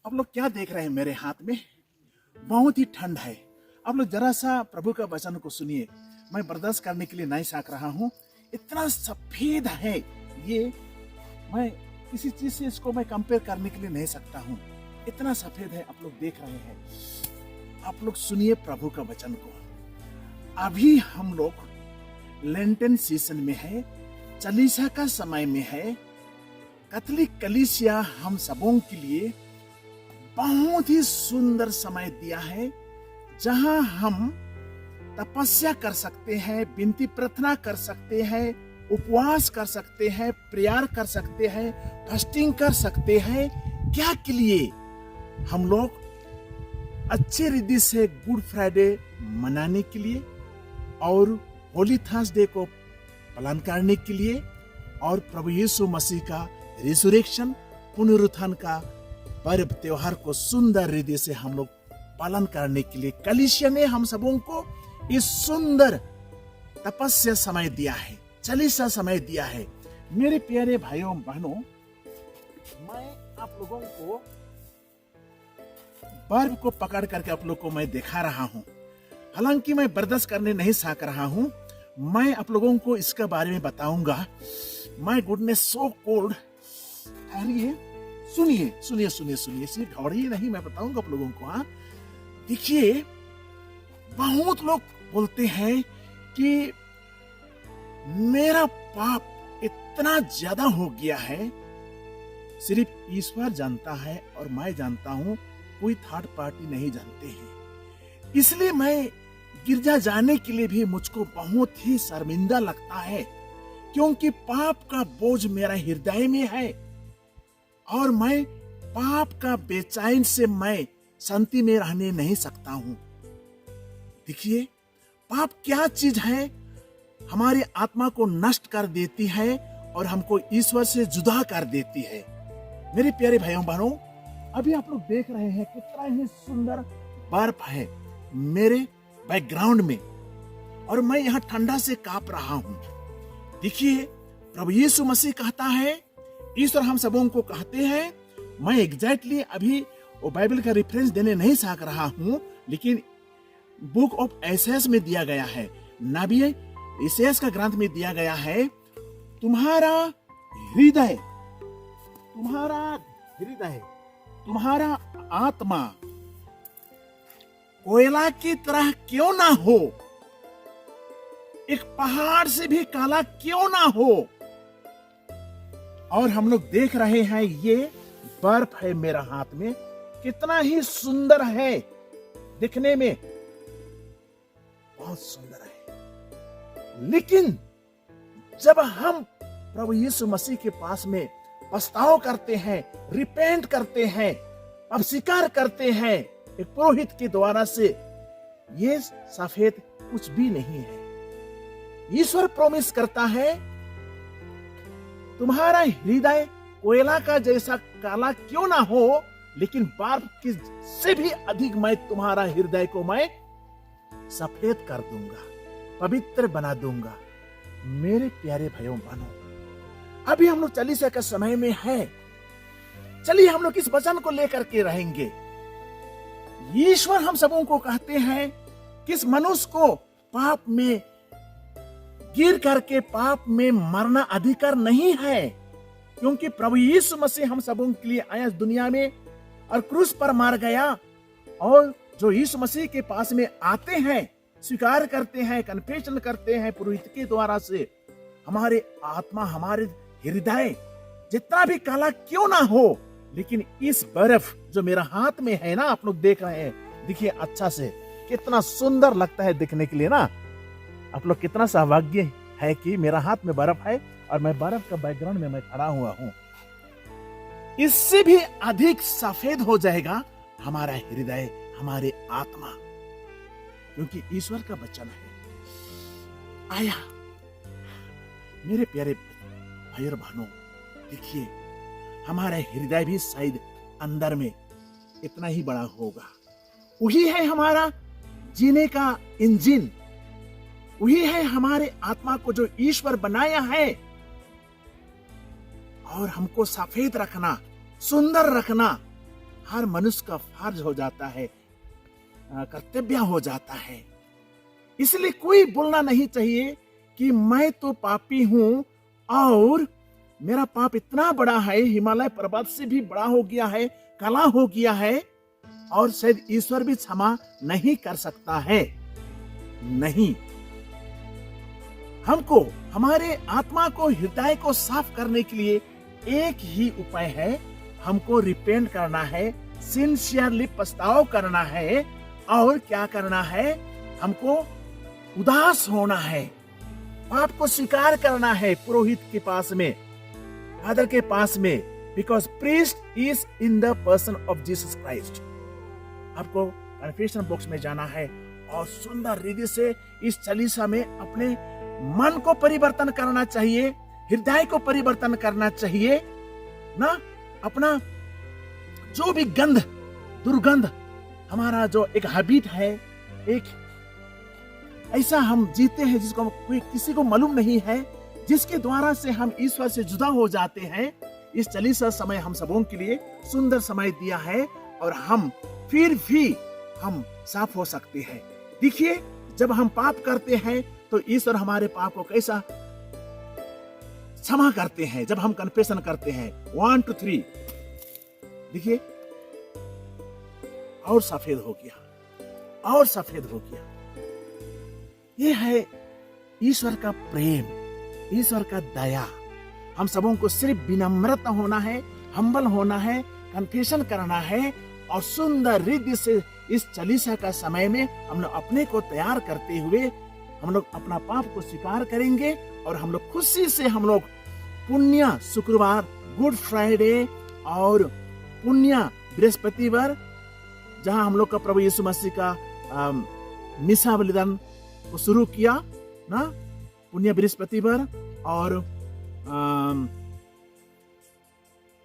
आप लोग क्या देख रहे हैं मेरे हाथ में? बहुत ही ठंड है। आप लोग जरा सा प्रभु का वचन को सुनिए। मैं बर्दाश्त करने के लिए नहीं सक रहा हूँ। इतना सफेद है ये, मैं किसी चीज से इसको मैं कंपेयर करने के लिए नहीं सकता हूँ। इतना सफेद है, आप लोग देख रहे हैं। आप लोग सुनिए प्रभु का वचन को। अभी हम लोग लेंटन सीजन में है, चालीसा का समय में है। कैथोलिक कलीसिया हम सबों के लिए बहुत ही सुंदर समय दिया है, जहां हम तपस्या कर सकते हैं, विनती प्रार्थना कर सकते हैं, उपवास कर सकते हैं, प्रेयर कर सकते हैं, फास्टिंग कर सकते हैं। क्या के लिए? हम लोग अच्छे रीति से गुड फ्राइडे मनाने के लिए और होली थर्सडे को पालन करने के लिए और प्रभु यीशु मसीह का रिजरेक्शन पुनरुत्थान का पर्व त्योहार को सुंदर रीति से हम लोग पालन करने के लिए कलीसिया ने हम सबों को इस सुंदर तपस्या समय दिया है, चालीसा समय दिया है। मेरे प्यारे भाइयों बहनों, मैं आप लोगों को पर्व को पकड़ करके आप लोग को मैं दिखा रहा हूं। हालांकि मैं बर्दाश्त करने नहीं सक रहा हूं। मैं आप लोगों को इसके बारे में बताऊंगा। My goodness, so cold. ठहरिए, सुनिए सुनिए सुनिए सुनिए, सिर्फ घबराइए नहीं, मैं बताऊंगा आप लोगों को। हाँ, देखिए, बहुत लोग बोलते हैं कि मेरा पाप इतना ज्यादा हो गया है, सिर्फ ईश्वर जानता है और मैं जानता हूं, कोई थर्ड पार्टी नहीं जानते हैं। इसलिए मैं गिरजा जाने के लिए भी मुझको बहुत ही शर्मिंदा लगता है, क्योंकि पाप का बोझ मेरा हृदय में है और मैं पाप का बेचैन से मैं शांति में रहने नहीं सकता हूं। देखिए, पाप क्या चीज है? हमारी आत्मा को नष्ट कर देती है और हमको ईश्वर से जुदा कर देती है। मेरे प्यारे भाइयों बहनों, अभी आप लोग देख रहे हैं कितना ही सुंदर बर्फ है मेरे बैकग्राउंड में और मैं यहाँ ठंडा से कांप रहा हूं। देखिए, प्रभु यीशु मसीह कहता है, ईश्वर हम सबों को कहते हैं। मैं एग्जैक्टली अभी वो बाइबल का रेफरेंस देने नहीं सक रहा हूं, लेकिन बुक ऑफ एसायास में दिया गया है, नबी एसायास का ग्रंथ में दिया गया है, तुम्हारा हृदय, तुम्हारा आत्मा कोयला की तरह क्यों ना हो, एक पहाड़ से भी काला क्यों ना हो। और हम लोग देख रहे हैं ये बर्फ है मेरा हाथ में, कितना ही सुंदर है दिखने में, बहुत सुंदर है। लेकिन जब हम प्रभु यीशु मसीह के पास में पछतावा करते हैं, रिपेंट करते हैं, अब स्वीकार करते हैं एक पुरोहित के द्वारा से, ये सफेद कुछ भी नहीं है। ईश्वर प्रॉमिस करता है, तुम्हारा हृदय कोयला का जैसा काला क्यों ना हो, लेकिन बर्फ की से भी अधिक मैं तुम्हारा हृदय को मैं सफेद कर दूंगा, पवित्र बना दूंगा। मेरे प्यारे भाइयों बहनों, अभी हम लोग चालीसा का समय में है। चलिए हम लोग इस वचन को लेकर के रहेंगे। ईश्वर हम सबों को कहते हैं कि इस मनुष्य को पाप में गिर करके पाप में मरना अधिकार नहीं है, क्योंकि प्रभु यीशु मसीह हम सबों के लिए आया दुनिया में और क्रूस पर मार गया। और जो यीशु मसीह के पास में आते हैं, स्वीकार करते हैं, कन्फेशन करते हैं पुरोहित के द्वारा से, हमारे आत्मा, हमारे हृदय जितना भी काला क्यों ना हो, लेकिन इस बर्फ जो मेरा हाथ में है ना, आप लोग देख रहे हैं, देखिए अच्छा से, कितना सुंदर लगता है दिखने के लिए ना। आप लोग कितना सौभाग्य है कि मेरा हाथ में बर्फ है और मैं बर्फ का बैकग्राउंड में मैं खड़ा हुआ हूं। इससे भी अधिक सफेद हो जाएगा हमारा हृदय, हमारे आत्मा, क्योंकि ईश्वर का वचन है आया। मेरे प्यारे भाई और बहनों, देखिए, हमारा हृदय भी शायद अंदर में इतना ही बड़ा होगा। वही है हमारा जीने का इंजन, वही है हमारे आत्मा को जो ईश्वर बनाया है और हमको सफेद रखना, सुंदर रखना, हर मनुष्य का फर्ज हो जाता है, कर्तव्य हो जाता है। इसलिए कोई बोलना नहीं चाहिए कि मैं तो पापी हूं और मेरा पाप इतना बड़ा है, हिमालय पर्वत से भी बड़ा हो गया है, काला हो गया है और शायद ईश्वर भी क्षमा नहीं कर सकता है। नहीं, हमको हमारे आत्मा को, हृदय को साफ करने के लिए एक ही उपाय है, हमको रिपेंट करना है, सिंसियरली पछतावा करना है और क्या करना है, हमको उदास होना है, पाप को स्वीकार करना है पुरोहित के पास में, फादर के पास में, because priest is in the person of Jesus Christ. आपको कन्फेशन बॉक्स में जाना है और सुंदर रीति से इस चालीसा में अपने मन को परिवर्तन करना चाहिए, हृदय को परिवर्तन करना चाहिए ना। अपना जो भी गंध, दुर्गंध, हमारा जो एक हैबिट है, एक ऐसा हम जीते हैं जिसको कोई किसी को मालूम नहीं है, जिसके द्वारा से हम ईश्वर से जुदा हो जाते हैं। इस चालीसा समय हम सबों के लिए सुंदर समय दिया है और हम फिर भी हम साफ हो सकते हैं। देखिए, जब हम पाप करते हैं तो ईश्वर हमारे पाप को कैसा क्षमा करते हैं। जब हम कन्फेशन करते हैं 1 2 3, देखिए, और सफेद हो गया, और सफेद हो गया। ये है ईश्वर का प्रेम, ईश्वर का दया। हम सबों को सिर्फ विनम्रता होना है, हम्बल होना है, कन्फेशन करना है और सुंदर रीति से इस चालीसा का समय में हम लोग अपने को तैयार करते हुए हम लोग अपना पाप को स्वीकार करेंगे और हम लोग खुशी से हम लोग पुण्य शुक्रवार, गुड फ्राइडे और पुण्य बृहस्पतिवार, जहां हम लोग का प्रभु यीशु मसीह का मिसा बलिदान को शुरू किया ना, पुण्य बृहस्पतिवार और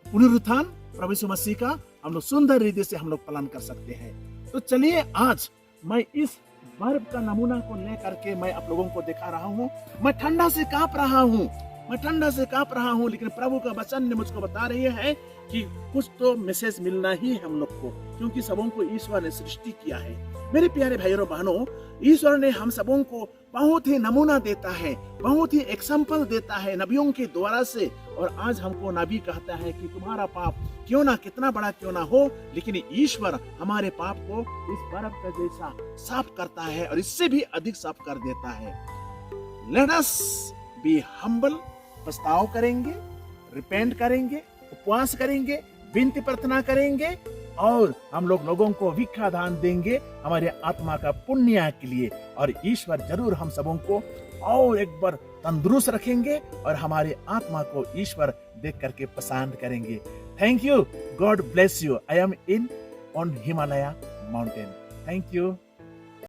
पुनरुत्थान प्रभु यीशु मसीह का हम लोग सुंदर रीति से हम लोग पालन कर सकते हैं। तो चलिए, आज मैं इस बर्फ का नमूना को लेकर के मैं आप लोगों को दिखा रहा हूँ। मैं ठंडा से कांप रहा हूँ, लेकिन प्रभु का वचन ने मुझको बता रही है कि कुछ तो मैसेज मिलना ही है हम लोग को, क्योंकि सबों को ईश्वर ने सृष्टि किया है। मेरे प्यारे भाइयों बहनों, ईश्वर ने हम सबों को बहुत ही नमूना देता है, बहुत ही एग्जाम्पल देता है नबियों के द्वारा से। और आज हमको नबी कहता है कि तुम्हारा पाप क्यों ना कितना बड़ा क्यों ना हो, लेकिन ईश्वर हमारे पाप को इस बर्फ का जैसा साफ करता है और इससे भी अधिक साफ कर देता है। लेट अस बी हम्बल, पछतावा करेंगे, रिपेंट करेंगे, उपवास करेंगे, विनती प्रार्थना करेंगे और हम लोगों को भिक्षा दान देंगे हमारे आत्मा का पुण्य के लिए। और ईश्वर जरूर हम सबों को और एक बार तंदुरुस्त रखेंगे और हमारे आत्मा को ईश्वर देख करके पसंद करेंगे। Thank you, God bless you. I am in on Himalaya mountain. Thank you.